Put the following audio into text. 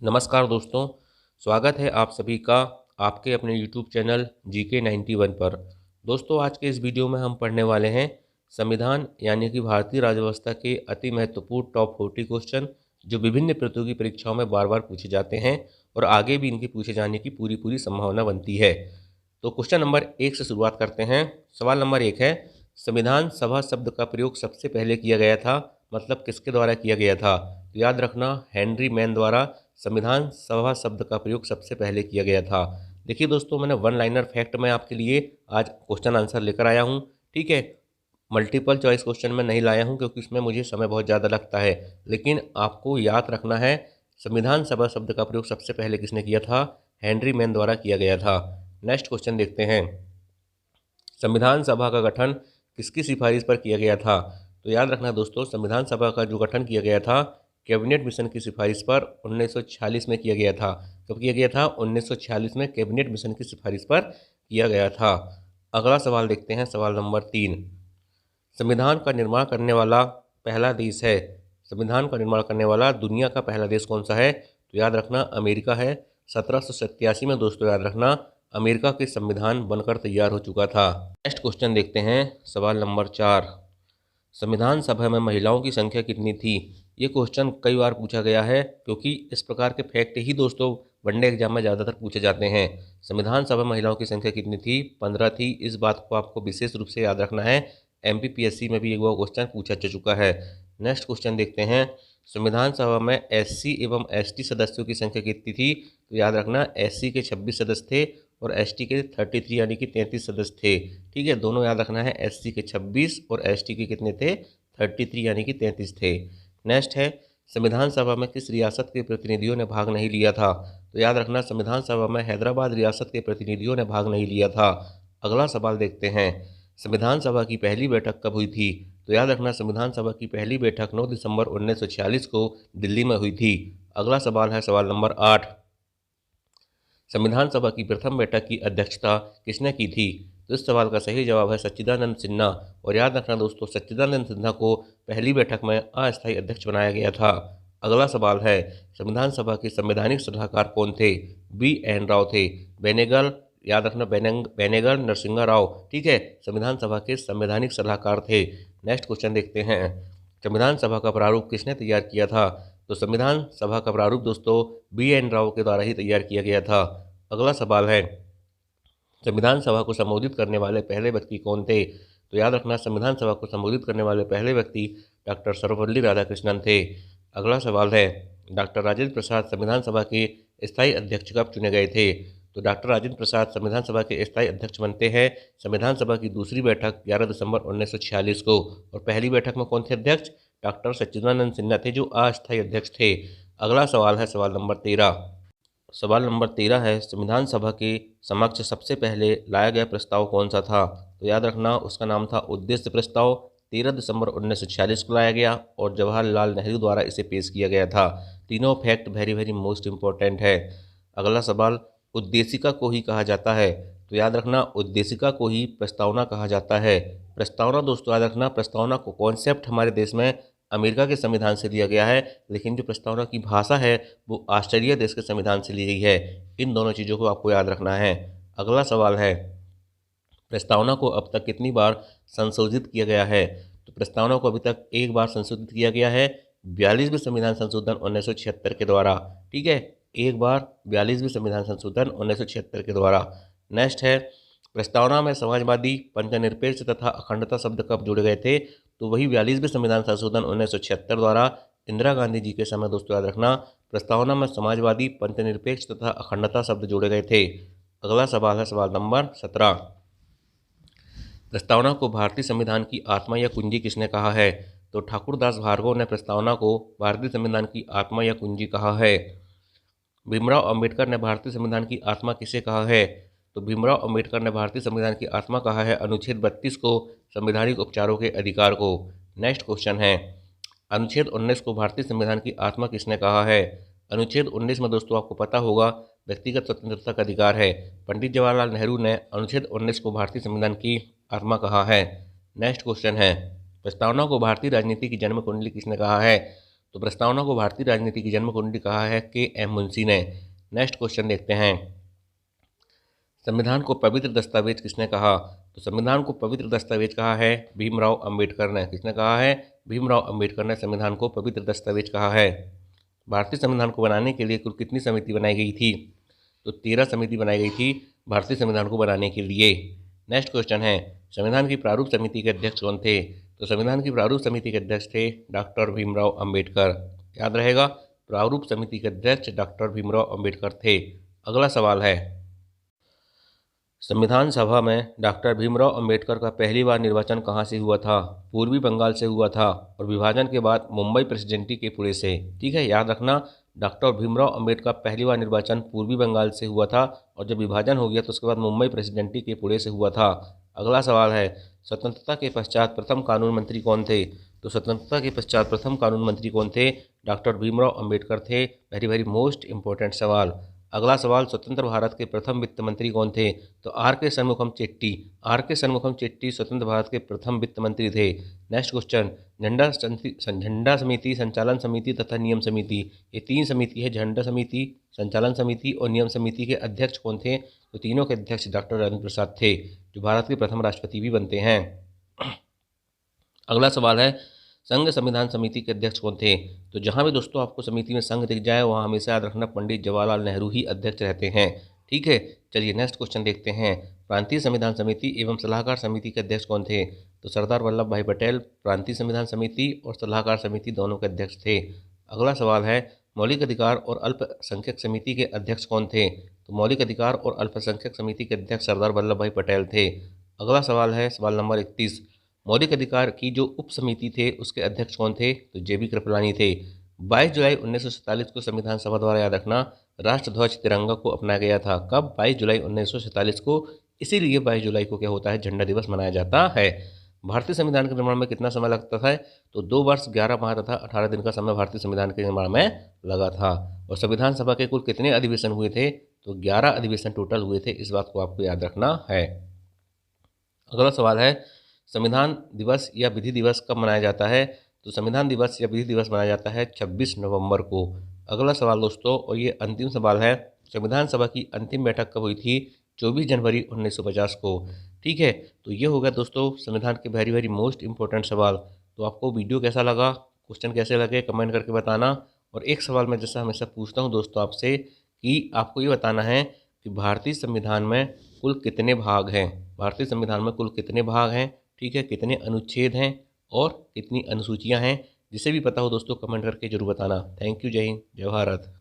नमस्कार दोस्तों, स्वागत है आप सभी का आपके अपने YouTube चैनल GK 91 पर। दोस्तों, आज के इस वीडियो में हम पढ़ने वाले हैं संविधान यानी कि भारतीय राज्य व्यवस्था के अति महत्वपूर्ण टॉप 40 क्वेश्चन जो विभिन्न प्रतियोगी परीक्षाओं में बार बार पूछे जाते हैं और आगे भी इनके पूछे जाने की पूरी संभावना बनती है। तो क्वेश्चन नंबर 1 से शुरुआत करते हैं। सवाल नंबर 1 है, संविधान सभा शब्द का प्रयोग सबसे पहले किया गया था, मतलब किसके द्वारा किया गया था? तो याद रखना, हेनरी मैन द्वारा संविधान सभा शब्द का प्रयोग सबसे पहले किया गया था। देखिए दोस्तों, मैंने वन लाइनर फैक्ट में आपके लिए आज क्वेश्चन आंसर लेकर आया हूँ। ठीक है, मल्टीपल चॉइस क्वेश्चन में नहीं लाया हूँ क्योंकि इसमें मुझे समय बहुत ज़्यादा लगता है, लेकिन आपको याद रखना है संविधान सभा शब्द का प्रयोग सबसे पहले किसने किया था? हेनरी मैन द्वारा किया गया था। नेक्स्ट क्वेश्चन देखते हैं, संविधान सभा का गठन किसकी सिफारिश पर किया गया था? तो याद रखना दोस्तों, संविधान सभा का जो गठन किया गया था कैबिनेट मिशन की सिफारिश पर 1946 में किया गया था। कब किया गया था? 1946 में कैबिनेट मिशन की सिफारिश पर किया गया था। अगला सवाल देखते हैं, सवाल नंबर 3, संविधान का निर्माण करने वाला पहला देश है। संविधान का निर्माण करने वाला दुनिया का पहला देश कौन सा है? तो याद रखना, अमेरिका है। 1787 में दोस्तों याद रखना, अमेरिका के संविधान बनकर तैयार हो चुका था। नेक्स्ट क्वेश्चन देखते हैं, सवाल नंबर 4, संविधान सभा में महिलाओं की संख्या कितनी थी? ये क्वेश्चन कई बार पूछा गया है क्योंकि इस प्रकार के फैक्ट ही दोस्तों वनडे एग्जाम में ज़्यादातर पूछे जाते हैं। संविधान सभा में महिलाओं की संख्या कितनी थी? 15 थी। इस बात को आपको विशेष रूप से याद रखना है, MPPSC में भी एक बार क्वेश्चन पूछा जा चुका है। नेक्स्ट क्वेश्चन देखते हैं, संविधान सभा में SC एवं ST सदस्यों की संख्या कितनी थी? तो याद रखना, SC के 26 सदस्य थे और ST के 33 यानी कि 33 सदस्य थे। ठीक है, दोनों याद रखना है, SC के 26 और ST के कितने थे? 33 यानी कि 33 थे। नेक्स्ट है, संविधान सभा में किस रियासत के प्रतिनिधियों ने भाग नहीं लिया था? तो याद रखना, संविधान सभा में हैदराबाद रियासत के प्रतिनिधियों ने भाग नहीं लिया था। अगला सवाल देखते हैं, संविधान सभा की पहली बैठक कब हुई थी? तो याद रखना, संविधान सभा की पहली बैठक 9 दिसंबर 1946 को दिल्ली में हुई थी। अगला सवाल है सवाल नंबर 8, संविधान सभा की प्रथम बैठक की अध्यक्षता किसने की थी? तो इस सवाल का सही जवाब है सच्चिदानंद सिन्हा। और याद रखना दोस्तों, सच्चिदानंद सिन्हा को पहली बैठक में अस्थायी अध्यक्ष बनाया गया था। अगला सवाल है, संविधान सभा के संवैधानिक सलाहकार कौन थे? BN राव थे। बेनेगल, याद रखना, बेनेगल नरसिंहा राव। ठीक है, संविधान सभा के संवैधानिक सलाहकार थे। नेक्स्ट क्वेश्चन देखते हैं, संविधान सभा का प्रारूप किसने तैयार किया था? तो संविधान सभा का प्रारूप दोस्तों BN राव के द्वारा ही तैयार किया गया था। अगला सवाल है, संविधान सभा को संबोधित करने वाले पहले व्यक्ति कौन थे? तो याद रखना, संविधान सभा को संबोधित करने वाले पहले व्यक्ति डॉक्टर सर्वपल्ली राधाकृष्णन थे। अगला सवाल है, डॉक्टर राजेंद्र प्रसाद संविधान सभा के स्थायी अध्यक्ष कब चुने गए थे? तो डॉक्टर राजेंद्र प्रसाद संविधान सभा के स्थायी अध्यक्ष बनते हैं संविधान सभा की दूसरी बैठक 11 दिसंबर 1946 को। और पहली बैठक में कौन थे अध्यक्ष? डॉक्टर सच्चिदानंद सिन्हा थे जो अस्थायी अध्यक्ष थे। अगला सवाल है सवाल नंबर 13। सवाल नंबर 13 है, संविधान सभा के समक्ष सबसे पहले लाया गया प्रस्ताव कौन सा था? तो याद रखना, उसका नाम था उद्देश्य प्रस्ताव। 13 दिसंबर 1946 को लाया गया और जवाहरलाल नेहरू द्वारा इसे पेश किया गया था। तीनों फैक्ट वेरी मोस्ट इम्पोर्टेंट है। अगला सवाल, उद्देशिका को ही कहा जाता है? तो याद रखना, उद्देशिका को ही प्रस्तावना कहा जाता है। प्रस्तावना दोस्तों याद रखना, प्रस्तावना को कॉन्सेप्ट हमारे देश में अमेरिका के संविधान से लिया गया है, लेकिन जो प्रस्तावना की भाषा है वो ऑस्ट्रेलिया देश के संविधान से ली गई है। इन दोनों चीज़ों को आपको याद रखना है। अगला सवाल है, प्रस्तावना को अब तक कितनी बार संशोधित किया गया है? तो प्रस्तावना को अभी तक एक बार संशोधित किया गया है, 42वें संविधान संशोधन 1976 के द्वारा। ठीक है, एक बार 42वें संविधान संशोधन 1976 के द्वारा। नेक्स्ट है, प्रस्तावना में समाजवादी, पंथनिरपेक्ष तथा अखंडता शब्द कब जोड़े गए थे? तो वही 42वें संविधान संशोधन 1976 द्वारा इंदिरा गांधी जी के समय दोस्तों याद रखना, प्रस्तावना में समाजवादी, पंथनिरपेक्ष तथा अखंडता शब्द जोड़े गए थे। अगला सवाल है सवाल नंबर 17, प्रस्तावना को भारतीय संविधान की आत्मा या कुंजी किसने कहा है? तो ठाकुरदास भार्गव ने प्रस्तावना को भारतीय संविधान की आत्मा या कुंजी कहा है। भीमराव अंबेडकर ने भारतीय संविधान की आत्मा किसे कहा है? तो भीमराव अंबेडकर ने भारतीय संविधान की आत्मा कहा है अनुच्छेद 32 को, संवैधानिक उपचारों के अधिकार को। नेक्स्ट क्वेश्चन है, अनुच्छेद 19 को भारतीय संविधान की आत्मा किसने कहा है? अनुच्छेद 19 में दोस्तों आपको पता होगा व्यक्तिगत स्वतंत्रता का अधिकार है। पंडित जवाहरलाल नेहरू ने अनुच्छेद 19 को भारतीय संविधान की आत्मा कहा है। नेक्स्ट क्वेश्चन है, प्रस्तावना को भारतीय राजनीति की जन्म कुंडली किसने कहा है? तो प्रस्तावना को भारतीय राजनीति की जन्म कुंडी कहा है के.एम. मुंशी ने। नेक्स्ट क्वेश्चन देखते हैं, संविधान को पवित्र दस्तावेज किसने कहा? तो संविधान को पवित्र दस्तावेज कहा है भीमराव अंबेडकर ने। किसने कहा है? भीमराव अंबेडकर ने संविधान को पवित्र दस्तावेज कहा है। भारतीय संविधान को बनाने के लिए कुल कितनी समिति बनाई गई थी? तो 13 समिति बनाई गई थी भारतीय संविधान को बनाने के लिए। नेक्स्ट क्वेश्चन है, संविधान की प्रारूप समिति के अध्यक्ष कौन थे? तो संविधान की प्रारूप समिति के अध्यक्ष थे डॉक्टर भीमराव अंबेडकर। याद रहेगा, प्रारूप समिति के अध्यक्ष डॉक्टर भीमराव अंबेडकर थे। अगला सवाल है, संविधान सभा में डॉक्टर भीमराव अंबेडकर का पहली बार निर्वाचन कहाँ से हुआ था? पूर्वी बंगाल से हुआ था और विभाजन के बाद मुंबई प्रेसिडेंटी के पुणे से। ठीक है, याद रखना, डॉक्टर भीमराव अंबेडकर का पहली बार निर्वाचन पूर्वी बंगाल से हुआ था और जब विभाजन हो गया तो उसके बाद मुंबई प्रेसिडेंटी के पुणे से हुआ था। अगला सवाल है, स्वतंत्रता के पश्चात प्रथम कानून मंत्री कौन थे? तो स्वतंत्रता के पश्चात प्रथम कानून मंत्री कौन थे? डॉक्टर भीमराव अंबेडकर थे। वेरी वेरी मोस्ट इंपॉर्टेंट सवाल। अगला सवाल, स्वतंत्र भारत के प्रथम वित्त मंत्री कौन थे? तो आर.के. शनमुखम चेट्टी। आर.के. शनमुखम चेट्टी स्वतंत्र भारत के प्रथम वित्त मंत्री थे। नेक्स्ट क्वेश्चन, झंडा समिति, संचालन समिति तथा नियम समिति, ये 3 समिति है, झंडा समिति, संचालन समिति और नियम समिति के अध्यक्ष कौन थे? तो तीनों के अध्यक्ष डॉक्टर राजेंद्र प्रसाद थे, जो भारत के प्रथम राष्ट्रपति भी बनते हैं। अगला सवाल है, संघ संविधान समिति के अध्यक्ष कौन थे? तो जहां भी दोस्तों आपको समिति में संघ दिख जाए वहां हमेशा याद रखना पंडित जवाहरलाल नेहरू ही अध्यक्ष रहते हैं। ठीक है, चलिए नेक्स्ट क्वेश्चन देखते हैं, प्रांतीय संविधान समिति एवं सलाहकार समिति के अध्यक्ष कौन थे? तो सरदार वल्लभ भाई पटेल प्रांतीय संविधान समिति और सलाहकार समिति दोनों के अध्यक्ष थे। अगला सवाल है, मौलिक अधिकार और अल्पसंख्यक समिति के अध्यक्ष कौन थे? तो मौलिक अधिकार और अल्पसंख्यक समिति के अध्यक्ष सरदार वल्लभ भाई पटेल थे। अगला सवाल है, सवाल नंबर 31, मौलिक अधिकार की जो उप समिति थे उसके अध्यक्ष कौन थे? तो जे.बी. कृपलानी थे। 22 जुलाई 1947 को संविधान सभा द्वारा, याद रखना, राष्ट्रध्वज तिरंगा को अपनाया गया था। कब? 22 जुलाई 1947 को। इसीलिए 22 जुलाई को क्या होता है? झंडा दिवस मनाया जाता है। भारतीय संविधान के निर्माण में कितना समय लगता था? तो 2 वर्ष 11 माह तथा 18 दिन का समय भारतीय संविधान के निर्माण में लगा था। और संविधान सभा के कुल कितने अधिवेशन हुए थे? तो 11 अधिवेशन टोटल हुए थे। इस बात को आपको याद रखना है। अगला सवाल है, संविधान दिवस या विधि दिवस कब मनाया जाता है? तो संविधान दिवस या विधि दिवस मनाया जाता है 26 नवंबर को। अगला सवाल दोस्तों, और ये अंतिम सवाल है, संविधान सभा की अंतिम बैठक कब हुई थी? 24 जनवरी 1950 को। ठीक है, तो ये होगा दोस्तों संविधान के वेरी वेरी मोस्ट इंपॉर्टेंट सवाल। तो आपको वीडियो कैसा लगा, क्वेश्चन कैसे लगे, कमेंट करके बताना। और एक सवाल मैं जैसा हमेशा पूछता हूँ दोस्तों आपसे, कि आपको ये बताना है कि भारतीय संविधान में कुल कितने भाग हैं? भारतीय संविधान में कुल कितने भाग हैं? ठीक है, कितने अनुच्छेद हैं और कितनी अनुसूचियां हैं? जिसे भी पता हो दोस्तों कमेंट करके जरूर बताना। थैंक यू, जय हिंद, जय भारत।